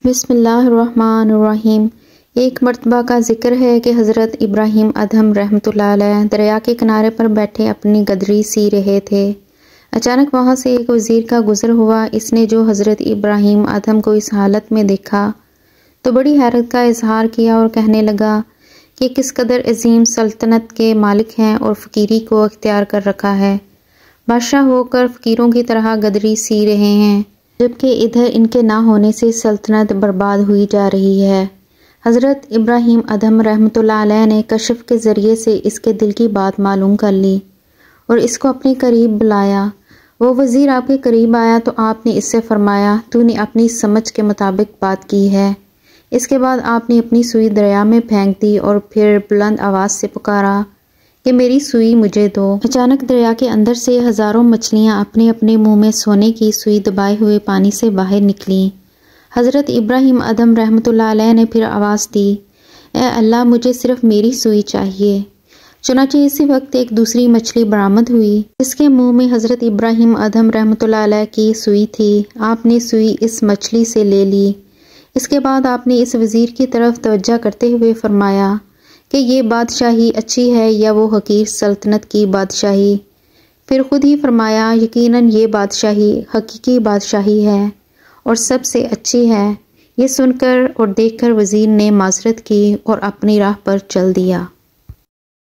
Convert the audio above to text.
بسم اللہ الرحمن الرحیم۔ ایک مرتبہ کا ذکر ہے کہ حضرت ابراہیم ادھم رحمۃ اللہ علیہ دریا کے کنارے پر بیٹھے اپنی گدری سی رہے تھے۔ اچانک وہاں سے ایک وزیر کا گزر ہوا۔ اس نے جو حضرت ابراہیم ادھم کو اس حالت میں دیکھا تو بڑی حیرت کا اظہار کیا اور کہنے لگا کہ کس قدر عظیم سلطنت کے مالک ہیں اور فقیری کو اختیار کر رکھا ہے۔ بادشاہ ہو کر فقیروں کی طرح گدری سی رہے ہیں، جبکہ ادھر ان کے نہ ہونے سے سلطنت برباد ہوئی جا رہی ہے۔ حضرت ابراہیم ادھم رحمۃ اللہ علیہ نے کشف کے ذریعے سے اس کے دل کی بات معلوم کر لی اور اس کو اپنے قریب بلایا۔ وہ وزیر آپ کے قریب آیا تو آپ نے اس سے فرمایا، تو نے اپنی سمجھ کے مطابق بات کی ہے۔ اس کے بعد آپ نے اپنی سوئی دریا میں پھینک دی اور پھر بلند آواز سے پکارا کہ میری سوئی مجھے دو۔ اچانک دریا کے اندر سے ہزاروں مچھلیاں اپنے اپنے منہ میں سونے کی سوئی دبائے ہوئے پانی سے باہر نکلیں۔ حضرت ابراہیم ادھم رحمۃ اللہ علیہ نے پھر آواز دی، اے اللہ، مجھے صرف میری سوئی چاہیے۔ چنانچہ اسی وقت ایک دوسری مچھلی برآمد ہوئی جس کے منہ میں حضرت ابراہیم ادھم رحمۃ اللہ علیہ کی سوئی تھی۔ آپ نے سوئی اس مچھلی سے لے لی۔ اس کے بعد آپ نے اس وزیر کی طرف توجہ کرتے ہوئے فرمایا کہ یہ بادشاہی اچھی ہے یا وہ حقیر سلطنت کی بادشاہی؟ پھر خود ہی فرمایا، یقیناً یہ بادشاہی حقیقی بادشاہی ہے اور سب سے اچھی ہے۔ یہ سن کر اور دیکھ کر وزیر نے معذرت کی اور اپنی راہ پر چل دیا۔